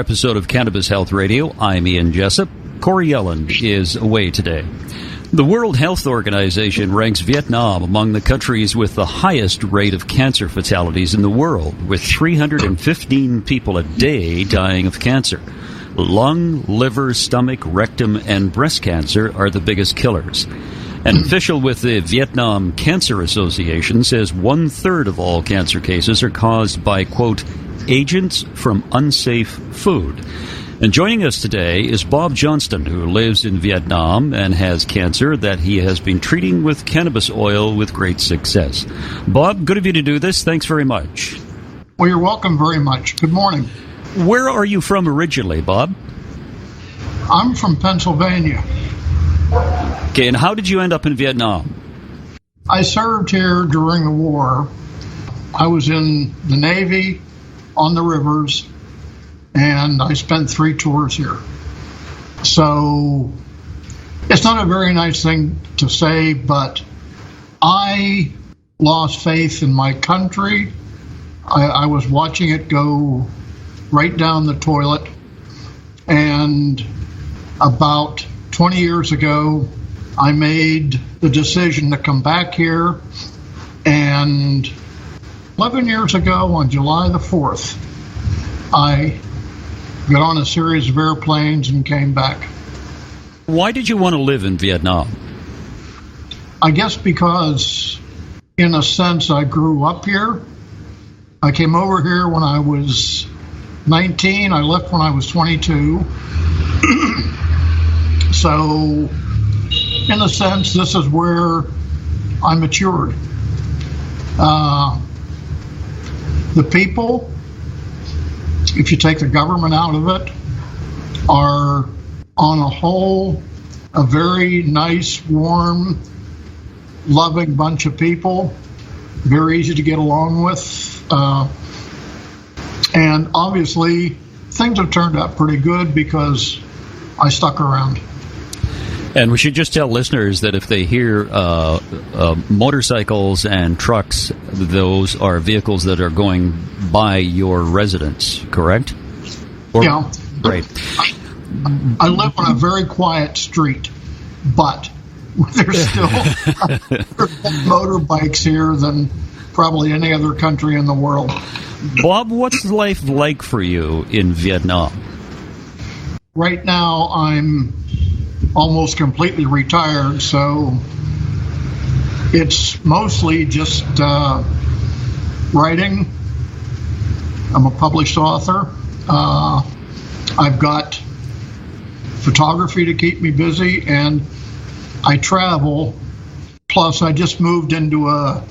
Episode of Cannabis Health Radio. I'm Ian Jessup. Corey Yellen is away today. The World Health Organization ranks Vietnam among the countries with the highest rate of cancer fatalities in the world, with 315 people a day dying of cancer. Lung, liver, stomach, rectum, and breast cancer are the biggest killers. An official with the Vietnam Cancer Association says 1/3 of all cancer cases are caused by, quote, agents from unsafe food. And joining us today is Bob Johnston, who lives in Vietnam and has cancer that he has been treating with cannabis oil with great success. Bob, good of you to do this. Thanks very much. Well, you're welcome very much. Good morning. Where are you from originally, Bob? I'm from Pennsylvania. Okay, and how did you end up in Vietnam? I served here during the war. I was in the Navy, on the rivers, and I spent 3 tours here. So it's not a very nice thing to say, but I lost faith in my country. I was watching it go right down the toilet. And about 20 years ago, I made the decision to come back here. And 11 years ago, on July the 4th, I got on a series of airplanes and came back. Why did you want to live in Vietnam? I guess because, in a sense, I grew up here. I came over here when I was 19. I left when I was 22. So, in a sense, this is where I matured. The people, if you take the government out of it, are on a whole a very nice, warm, loving bunch of people, very easy to get along with. And obviously, things have turned out pretty good because I stuck around. And we should just tell listeners that if they hear motorcycles and trucks, those are vehicles that are going by your residence, correct? Yeah. Great. I live on a very quiet street, but there's still more motorbikes here than probably any other country in the world. Bob, what's life like for you in Vietnam? Right now, I'm almost completely retired, so it's mostly just writing. I'm a published author. I've got photography to keep me busy, and I travel. Plus, I just moved into a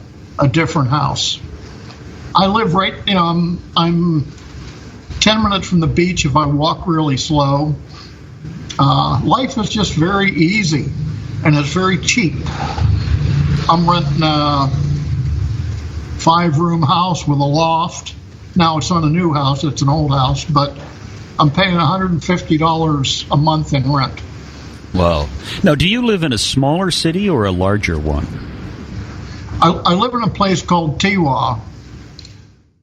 different house. I live right, I'm 10 minutes from the beach if I walk really slow. Life is just very easy, and it's very cheap. I'm renting a 5-room house with a loft. Now it's not a new house, it's an old house, but I'm paying $150 a month in rent. Wow. Now, do you live in a smaller city or a larger one? I live in a place called Tiwa,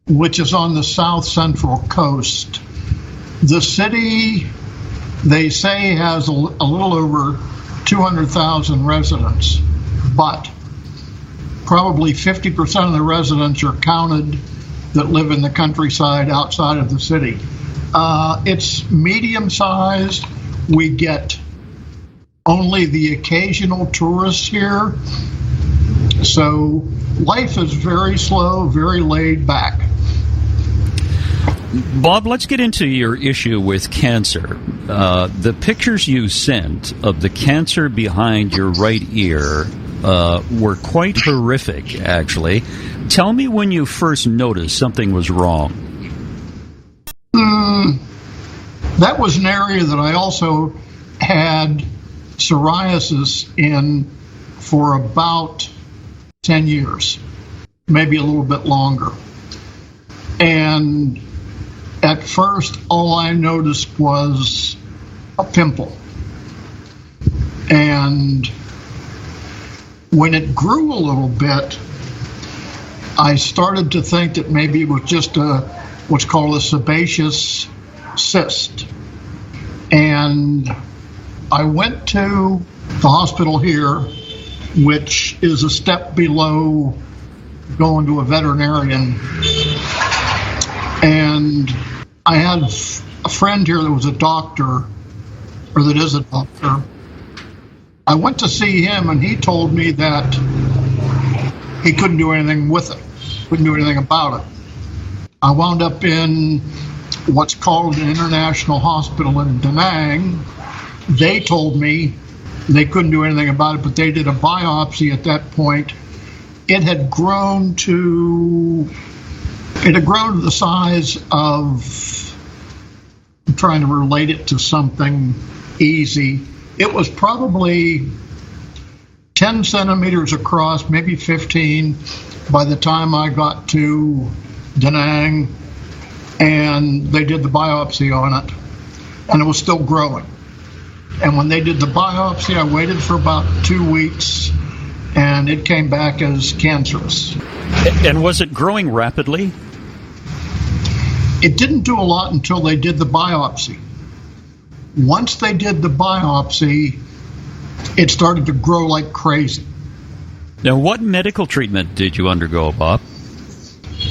which is on the south central coast. The city, they say, has a little over 200,000 residents, but probably 50% of the residents are counted that live in the countryside outside of the city. It's medium-sized. We get only the occasional tourist here. So life is very slow, very laid back. Bob, let's get into your issue with cancer. The pictures you sent of the cancer behind your right ear were quite horrific, actually. Tell me when you first noticed something was wrong. That was an area that I also had psoriasis in for about 10 years, maybe a little bit longer. And at first, all I noticed was a pimple. And when it grew a little bit, I started to think that maybe it was just what's called a sebaceous cyst. And I went to the hospital here, which is a step below going to a veterinarian. And I had a friend here that was a doctor, or that is a doctor. I went to see him, and he told me that he couldn't do anything with it, couldn't do anything about it. I wound up in what's called an international hospital in Da Nang. They told me they couldn't do anything about it, but they did a biopsy at that point. It had grown to the size of, I'm trying to relate it to something easy. It was probably 10 centimeters across, maybe 15, by the time I got to Da Nang, and they did the biopsy on it, and it was still growing. And when they did the biopsy, I waited for about 2 weeks, and it came back as cancerous. And was it growing rapidly? It didn't do a lot until they did the biopsy. Once they did the biopsy, it started to grow like crazy. Now, what medical treatment did you undergo, Bob?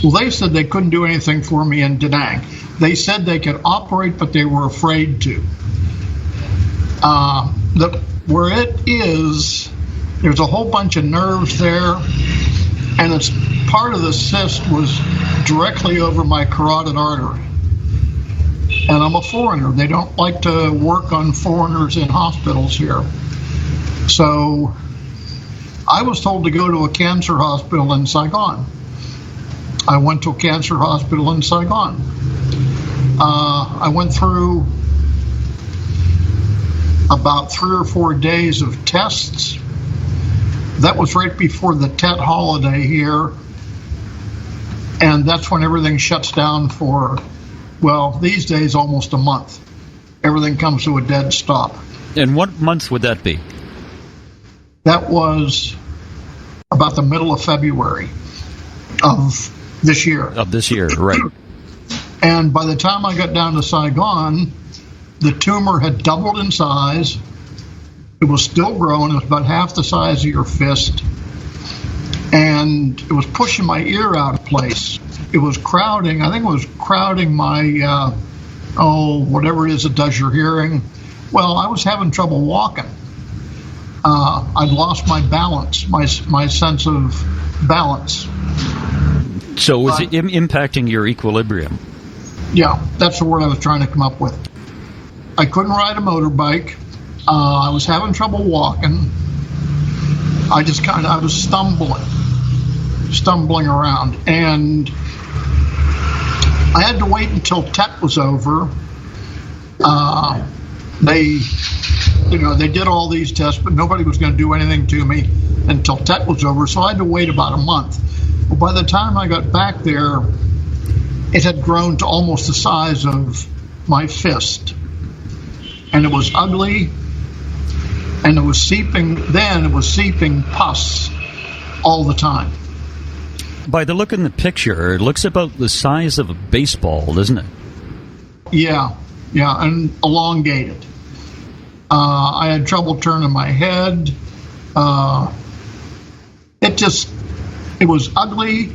Well, they said they couldn't do anything for me in Da Nang. They said they could operate, but they were afraid to. Where it is, there's a whole bunch of nerves there, and it's part of the cyst was directly over my carotid artery. And I'm a foreigner. They don't like to work on foreigners in hospitals here. So I was told to go to a cancer hospital in Saigon. I went to a cancer hospital in Saigon. I went through about 3 or 4 days of tests. That was right before the Tet holiday here. And that's when everything shuts down for, well, these days almost a month. Everything comes to a dead stop. And what month would that be? That was about the middle of February of this year. Of this year, right. And by the time I got down to Saigon, the tumor had doubled in size. It was still growing. It was about half the size of your fist. And it was pushing my ear out of place. It was crowding. I think it was crowding my, whatever it is that does your hearing. Well, I was having trouble walking. I'd lost my balance, my sense of balance. So was it impacting your equilibrium? Yeah, that's the word I was trying to come up with. I couldn't ride a motorbike. I was having trouble walking. I was stumbling around. And I had to wait until Tet was over. They did all these tests, but nobody was going to do anything to me until Tet was over. So I had to wait about a month. Well, by the time I got back there, it had grown to almost the size of my fist. And it was ugly, and it was seeping pus all the time. By the look in the picture, it looks about the size of a baseball, doesn't it? Yeah, and elongated. I had trouble turning my head. It was ugly.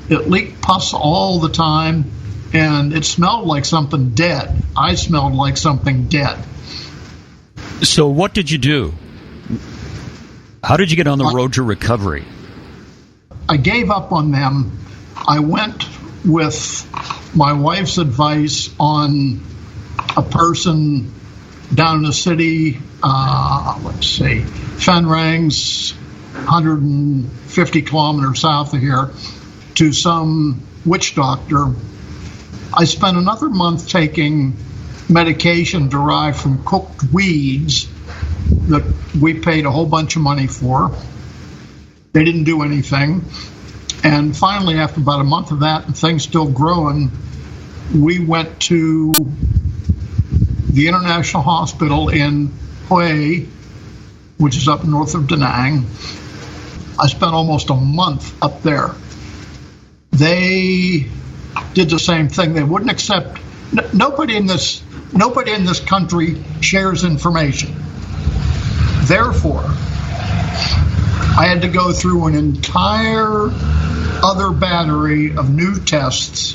It leaked pus all the time, and it smelled like something dead. I smelled like something dead. So what did you do? How did you get on the road to recovery? I gave up on them. I went with my wife's advice on a person down in the city, Phan Rang's 150 kilometers south of here, to some witch doctor. I spent another month taking medication derived from cooked weeds that we paid a whole bunch of money for. They didn't do anything. And finally, after about a month of that and things still growing, we went to the International Hospital in Hue, which is up north of Da Nang. I spent almost a month up there. They did the same thing. They wouldn't accept nobody in this country shares information. Therefore, I had to go through an entire other battery of new tests,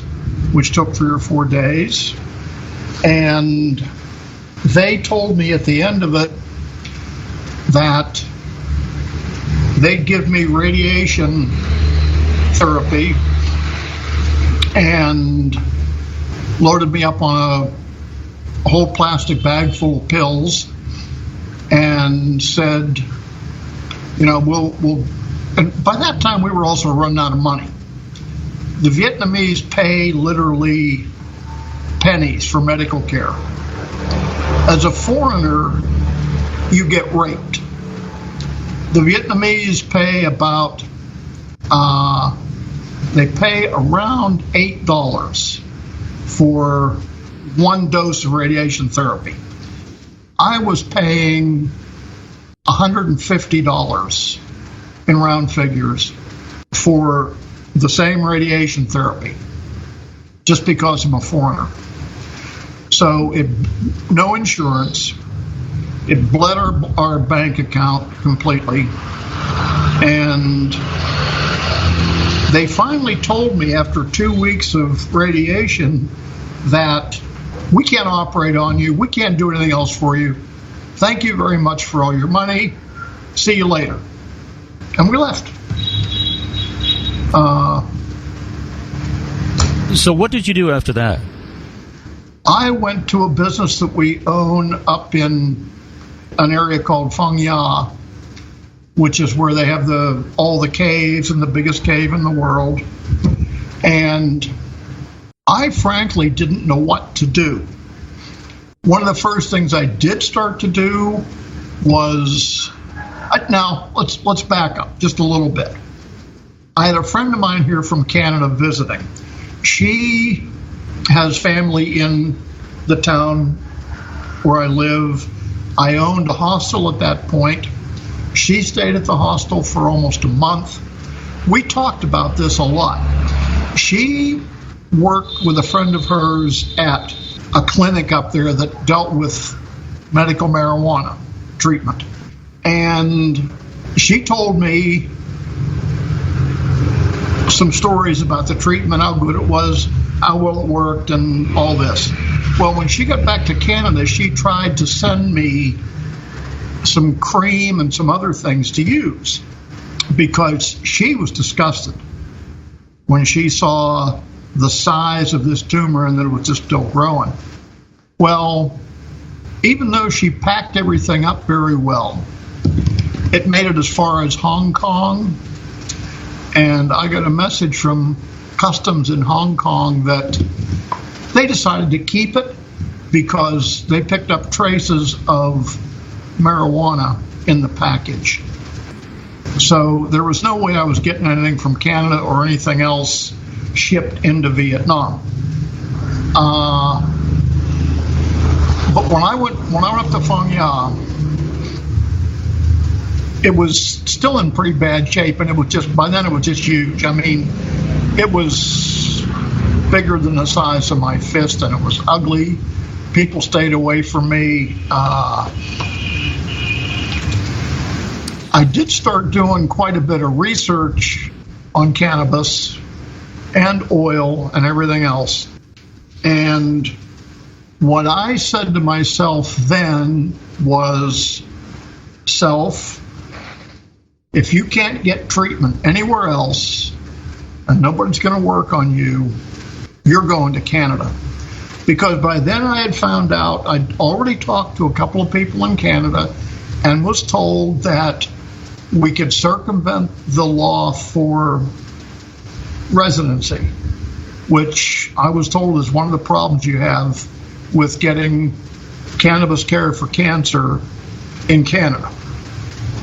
which took 3 or 4 days. And they told me at the end of it that they'd give me radiation therapy and loaded me up on a whole plastic bag full of pills and said, we'll and by that time we were also running out of money. The Vietnamese pay literally pennies for medical care. As a foreigner, you get raped. The Vietnamese pay they pay around $8 for 1 dose of radiation therapy. I was paying $150 in round figures for the same radiation therapy, just because I'm a foreigner. So no insurance. It bled our bank account completely. And they finally told me after 2 weeks of radiation that we can't operate on you. We can't do anything else for you. Thank you very much for all your money. See you later. And we left. So what did you do after that? I went to a business that we own up in an area called Phong Ya, which is where they have all the caves and the biggest cave in the world. And I frankly didn't know what to do. One of the first things I did start to do was, now let's back up just a little bit. I had a friend of mine here from Canada visiting. She has family in the town where I live. I owned a hostel at that point. She stayed at the hostel for almost a month. We talked about this a lot. She worked with a friend of hers at a clinic up there that dealt with medical marijuana treatment. And she told me some stories about the treatment, how good it was, how well it worked, and all this. Well, when she got back to Canada, she tried to send me some cream and some other things to use because she was disgusted when she saw the size of this tumor and that it was just still growing. Well, even though she packed everything up very well, it made it as far as Hong Kong, and I got a message from customs in Hong Kong that they decided to keep it because they picked up traces of marijuana in the package. So there was no way I was getting anything from Canada or anything else shipped into Vietnam. But when I went up to Phong Ya, it was still in pretty bad shape, and by then it was just huge. I mean, it was bigger than the size of my fist, and it was ugly. People stayed away from me. I did start doing quite a bit of research on cannabis and oil and everything else. And what I said to myself then was, if you can't get treatment anywhere else and nobody's going to work on you, you're going to Canada. Because by then I had found out, I'd already talked to a couple of people in Canada and was told that we could circumvent the law for residency, which I was told is one of the problems you have with getting cannabis care for cancer in Canada.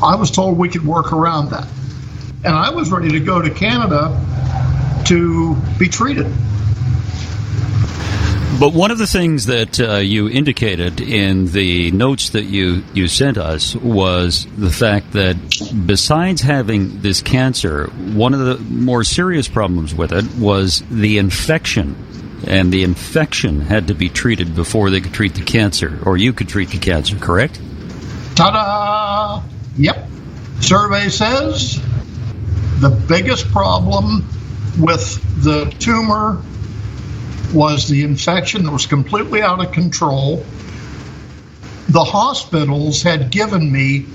I was told we could work around that. And I was ready to go to Canada to be treated. But one of the things that you indicated in the notes that you sent us was the fact that besides having this cancer, one of the more serious problems with it was the infection and the infection had to be treated before they could treat the cancer, or you could treat the cancer, correct? Ta-da! Yep. Survey says the biggest problem with the tumor was the infection that was completely out of control. The hospitals had given me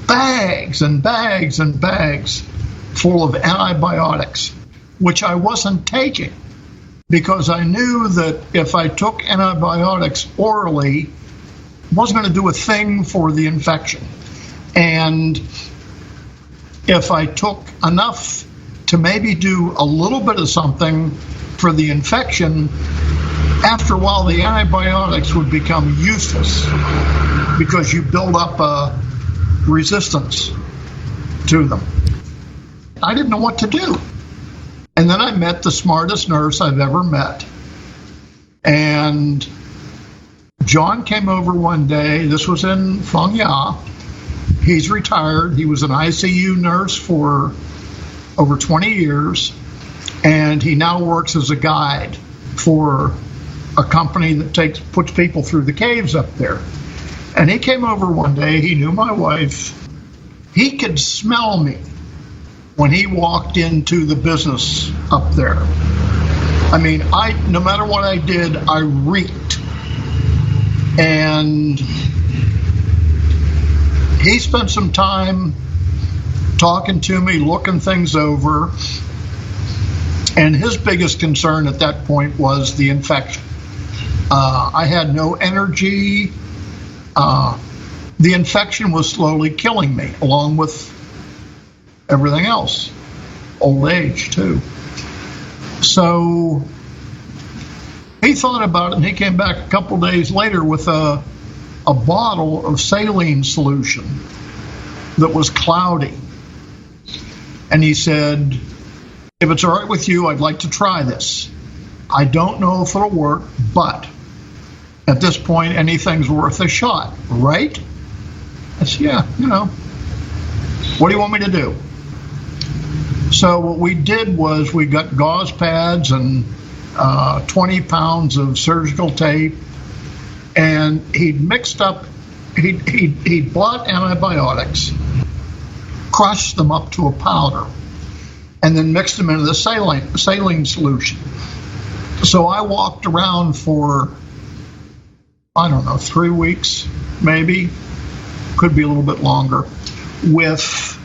bags and bags and bags full of antibiotics, which I wasn't taking because I knew that if I took antibiotics orally, it wasn't going to do a thing for the infection. And if I took enough to maybe do a little bit of something for the infection, after a while the antibiotics would become useless because you build up a resistance to them. I didn't know what to do. And then I met the smartest nurse I've ever met. And John came over one day. This was in Fengya. He's retired. He was an ICU nurse for over 20 years. And he now works as a guide for a company that puts people through the caves up there. And he came over one day. He knew my wife. He could smell me when he walked into the business up there. I mean, no matter what I did, I reeked. And he spent some time talking to me, looking things over. And his biggest concern at that point was the infection. I had no energy. The infection was slowly killing me, along with everything else. Old age, too. So he thought about it, and he came back a couple days later with a bottle of saline solution that was cloudy. And he said, if it's all right with you, I'd like to try this. I don't know if it'll work, but at this point, anything's worth a shot, right? I said, yeah, What do you want me to do? So what we did was we got gauze pads and 20 pounds of surgical tape, and he'd bought antibiotics, crushed them up to a powder, and then mixed them into the saline solution. So I walked around for, 3 weeks, maybe, could be a little bit longer, with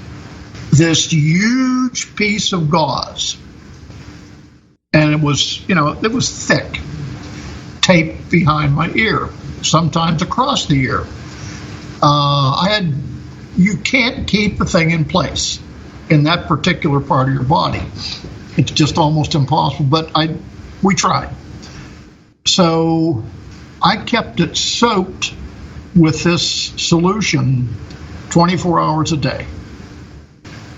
this huge piece of gauze. And it was thick, taped behind my ear, sometimes across the ear. You can't keep the thing in place in that particular part of your body. It's just almost impossible, but we tried. So I kept it soaked with this solution 24 hours a day.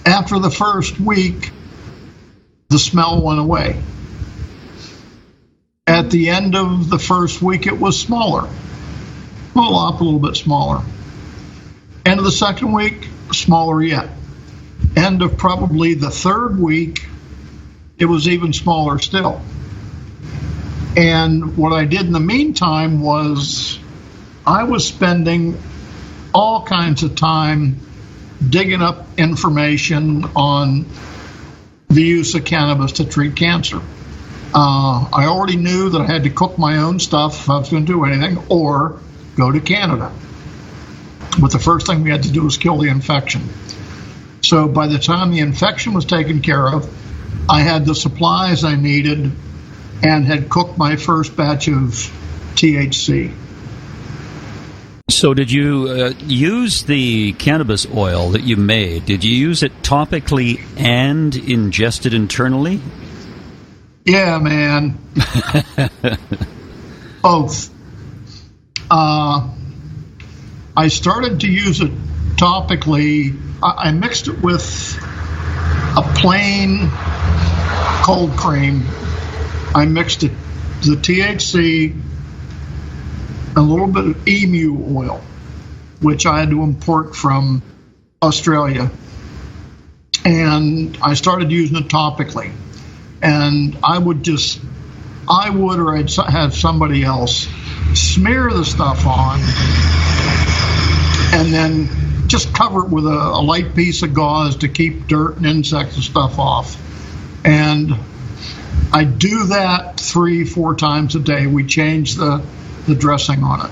After the first week, the smell went away. At the end of the first week, it was smaller. A little bit smaller. End of the second week, smaller yet. End of probably the third week, it was even smaller still. And what I did in the meantime was I was spending all kinds of time digging up information on the use of cannabis to treat cancer. I already knew that I had to cook my own stuff if I was going to do anything, or go to Canada. But the first thing we had to do was kill the infection. So by the time the infection was taken care of, I had the supplies I needed and had cooked my first batch of THC. So did you use the cannabis oil that you made? Did you use it topically and ingest it internally? Yeah, man. Both. I started to use it topically. I mixed it with a plain cold cream. I mixed it, the THC, a little bit of emu oil, which I had to import from Australia. And I started using it topically. And I would just I would, or I'd have somebody else smear the stuff on and then just cover it with a light piece of gauze to keep dirt and insects and stuff off. And I do that 3-4 times a day. We change the dressing on it.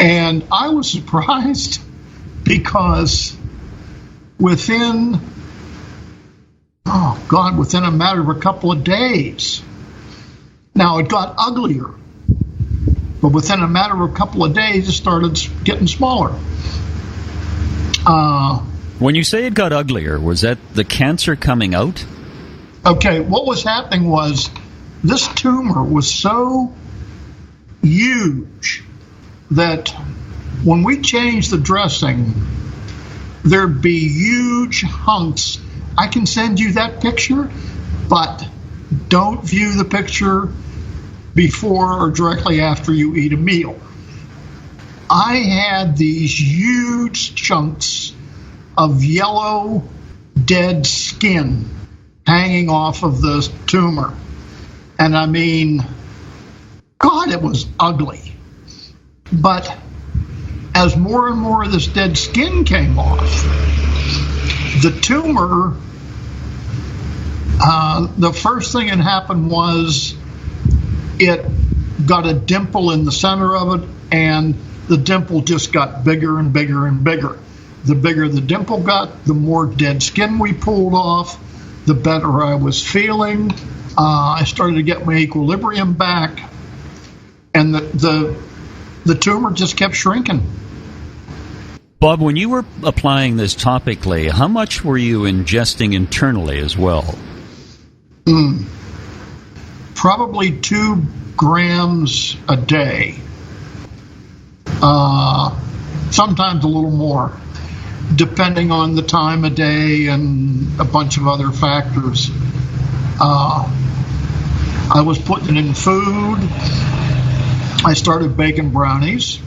And I was surprised because within a matter of a couple of days, now it got uglier, but within a matter of a couple of days, it started getting smaller. When you say it got uglier, was that the cancer coming out? Okay, what was happening was this tumor was so huge that when we changed the dressing, there'd be huge hunks. I can send you that picture, but don't view the picture before or directly after you eat a meal. I had these huge chunks of yellow, dead skin hanging off of the tumor. And I mean, God, it was ugly. But as more and more of this dead skin came off, the tumor, the first thing that happened was it got a dimple in the center of it, and the dimple just got bigger and bigger and bigger. The bigger the dimple got, the more dead skin we pulled off, the better I was feeling. I started to get my equilibrium back, and the tumor just kept shrinking. Bob, when you were applying this topically, how much were you ingesting internally as well? Probably 2 grams a day. Sometimes a little more, depending on the time of day and a bunch of other factors. I was putting it in food. I started baking brownies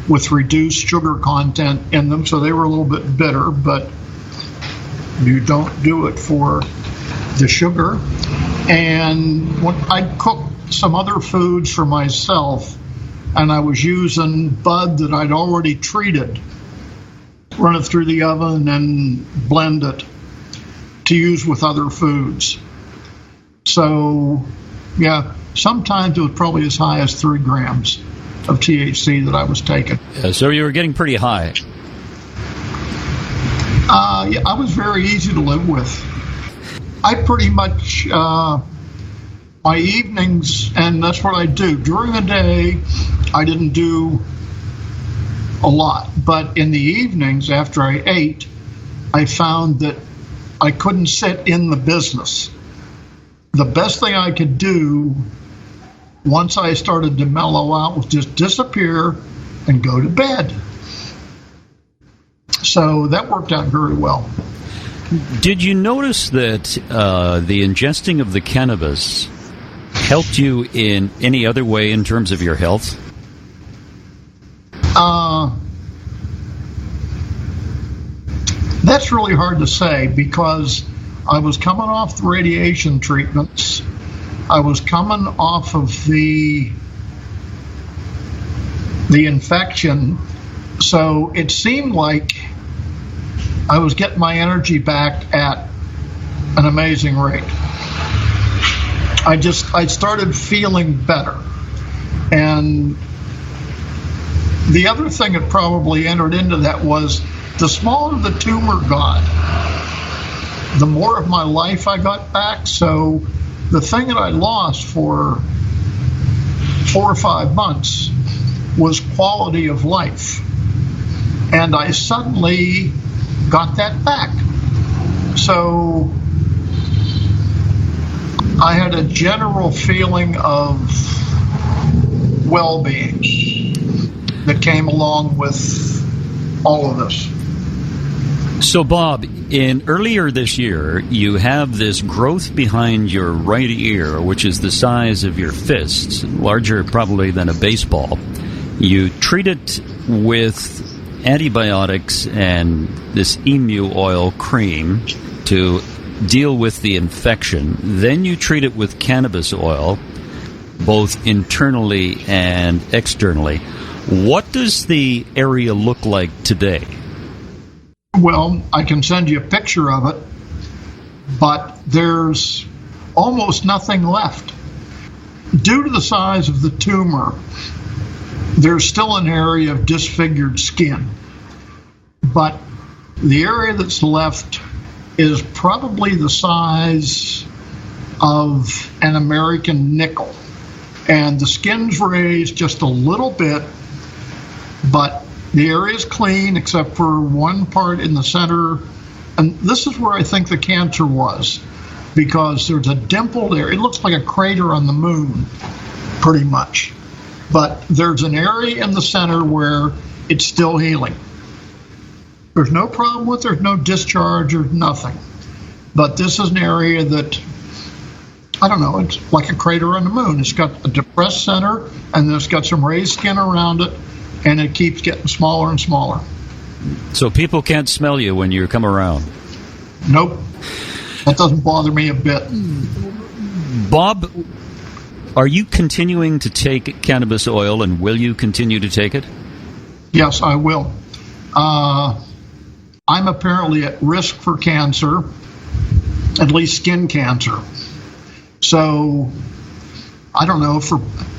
with reduced sugar content in them, so they were a little bit bitter, but you don't do it for the sugar. And when I cooked some other foods for myself, and I was using bud that I'd already treated, run it through the oven and blend it to use with other foods. So, yeah, sometimes it was probably as high as 3 grams of THC that I was taking. So you were getting pretty high. Yeah, I was very easy to live with. I pretty much, my evenings, and that's what I do. During the day, I didn't do a lot. But in the evenings, after I ate, I found that I couldn't sit in the business. The best thing I could do once I started to mellow out was just disappear and go to bed. So that worked out very well. Did you notice that the ingesting of the cannabis helped you in any other way in terms of your health? That's really hard to say because I was coming off the radiation treatments. I was coming off of the infection. So it seemed like I was getting my energy back at an amazing rate. I started feeling better. And the other thing that probably entered into that was the smaller the tumor got, the more of my life I got back. So the thing that I lost for 4 or 5 months was quality of life. And I suddenly got that back. So I had a general feeling of well-being that came along with all of this. So, Bob, earlier this year, you have this growth behind your right ear, which is the size of your fist, larger probably than a baseball. You treat it with antibiotics and this emu oil cream to deal with the infection. Then you treat it with cannabis oil, both internally and externally. What does the area look like today? Well, I can send you a picture of it, but there's almost nothing left. Due to the size of the tumor, there's still an area of disfigured skin, but the area that's left is probably the size of an American nickel. And the skin's raised just a little bit, but the area's clean except for one part in the center. And this is where I think the cancer was, because there's a dimpled area. It looks like a crater on the moon, pretty much. But there's an area in the center where it's still healing. There's no problem with it. There's no discharge or nothing. But this is an area that, I don't know, it's like a crater on the moon. It's got a depressed center, and then it's got some raised skin around it, and it keeps getting smaller and smaller. So people can't smell you when you come around? Nope. That doesn't bother me a bit. Bob, are you continuing to take cannabis oil, and will you continue to take it? Yes, I will. I'm apparently at risk for cancer, at least skin cancer. So, I don't know.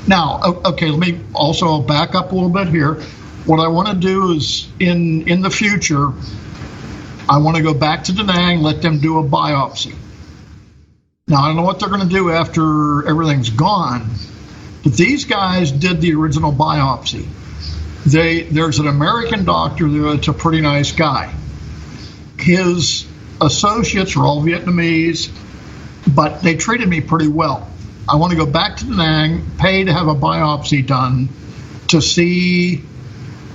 Now, okay, let me also back up a little bit here. What I want to do is, in the future, I want to go back to Da Nang, let them do a biopsy. Now, I don't know what they're going to do after everything's gone, but these guys did the original biopsy. There's an American doctor there that's a pretty nice guy. His associates are all Vietnamese, but they treated me pretty well. I want to go back to Da Nang, pay to have a biopsy done to see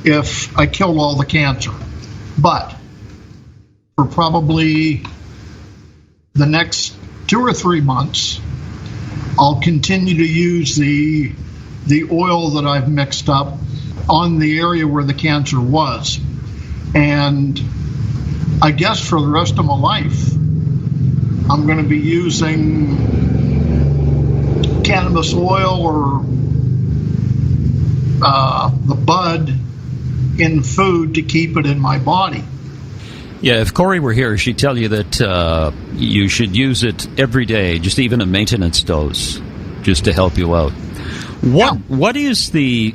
if I killed all the cancer. But for probably the next 2 or 3 months, I'll continue to use the oil that I've mixed up on the area where the cancer was. And I guess for the rest of my life, I'm going to be using cannabis oil or the bud in food to keep it in my body. Yeah, if Corey were here, she'd tell you that you should use it every day, just even a maintenance dose, just to help you out. What is the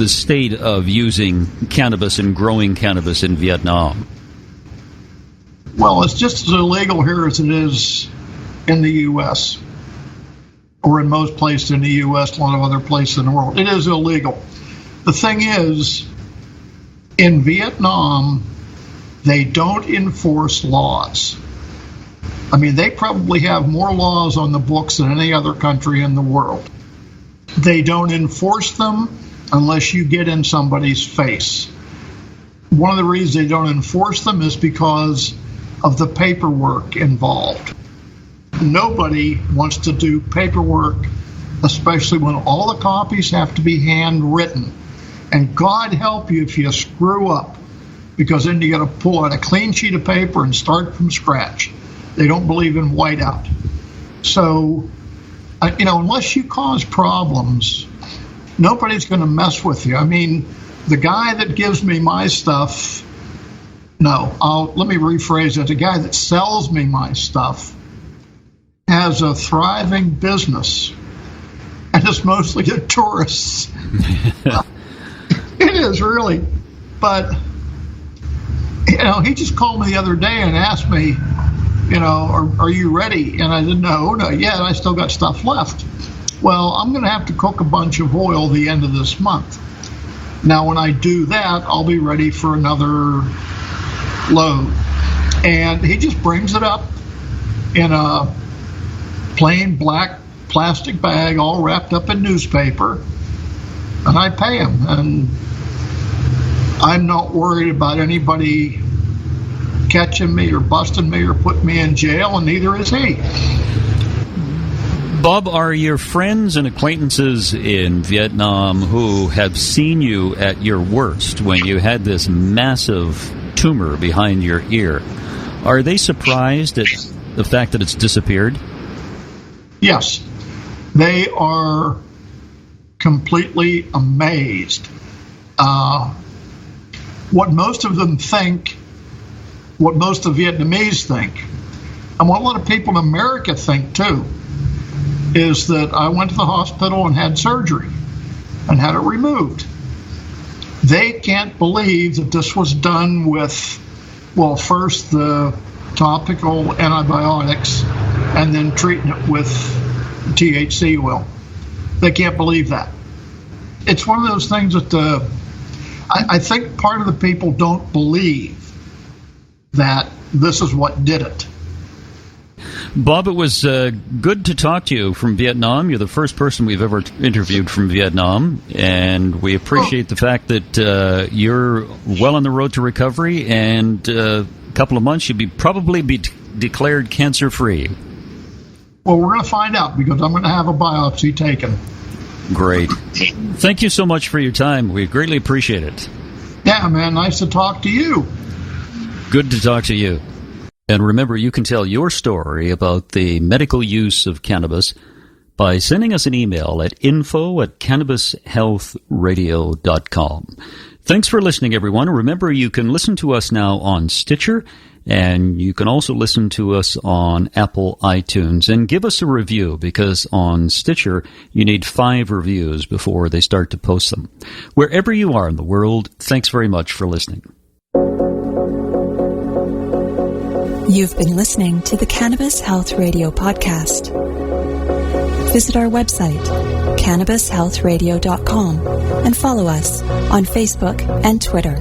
state of using cannabis and growing cannabis in Vietnam? Well, it's just as illegal here as it is in the U.S. or in most places in the U.S., a lot of other places in the world. It is illegal. The thing is, in Vietnam, they don't enforce laws. I mean, they probably have more laws on the books than any other country in the world. They don't enforce them unless you get in somebody's face. One of the reasons they don't enforce them is because of the paperwork involved. Nobody wants to do paperwork, especially when all the copies have to be handwritten. And God help you if you screw up, because then you got to pull out a clean sheet of paper and start from scratch. They don't believe in whiteout. So, unless you cause problems, nobody's going to mess with you. I mean, the guy that gives me my stuff, let me rephrase it. The guy that sells me my stuff has a thriving business, and it's mostly the tourists. It is really, but he just called me the other day and asked me, are you ready? And I said, no, not yet. I still got stuff left. Well, I'm going to have to cook a bunch of oil the end of this month. Now, when I do that, I'll be ready for another load. And he just brings it up in a plain black plastic bag, all wrapped up in newspaper, and I pay him. And I'm not worried about anybody catching me or busting me or putting me in jail, and neither is he. Bob, are your friends and acquaintances in Vietnam who have seen you at your worst when you had this massive tumor behind your ear, are they surprised at the fact that it's disappeared? Yes. They are completely amazed. What most of them think, what most of the Vietnamese think, and what a lot of people in America think too, is that I went to the hospital and had surgery and had it removed. They can't believe that this was done with, well, first the topical antibiotics and then treating it with THC oil. They can't believe that. It's one of those things that I think part of the people don't believe that this is what did it. Bob, it was good to talk to you from Vietnam. You're the first person we've ever interviewed from Vietnam, and we appreciate the fact that you're well on the road to recovery, and a couple of months you'll probably be declared cancer-free. Well, we're going to find out because I'm going to have a biopsy taken. Great. Thank you so much for your time. We greatly appreciate it. Yeah, man, nice to talk to you. Good to talk to you. And remember, you can tell your story about the medical use of cannabis by sending us an email at info@cannabishealthradio.com. Thanks for listening, everyone. Remember, you can listen to us now on Stitcher, and you can also listen to us on Apple iTunes. And give us a review, because on Stitcher, you need 5 reviews before they start to post them. Wherever you are in the world, thanks very much for listening. You've been listening to the Cannabis Health Radio podcast. Visit our website, cannabishealthradio.com, and follow us on Facebook and Twitter.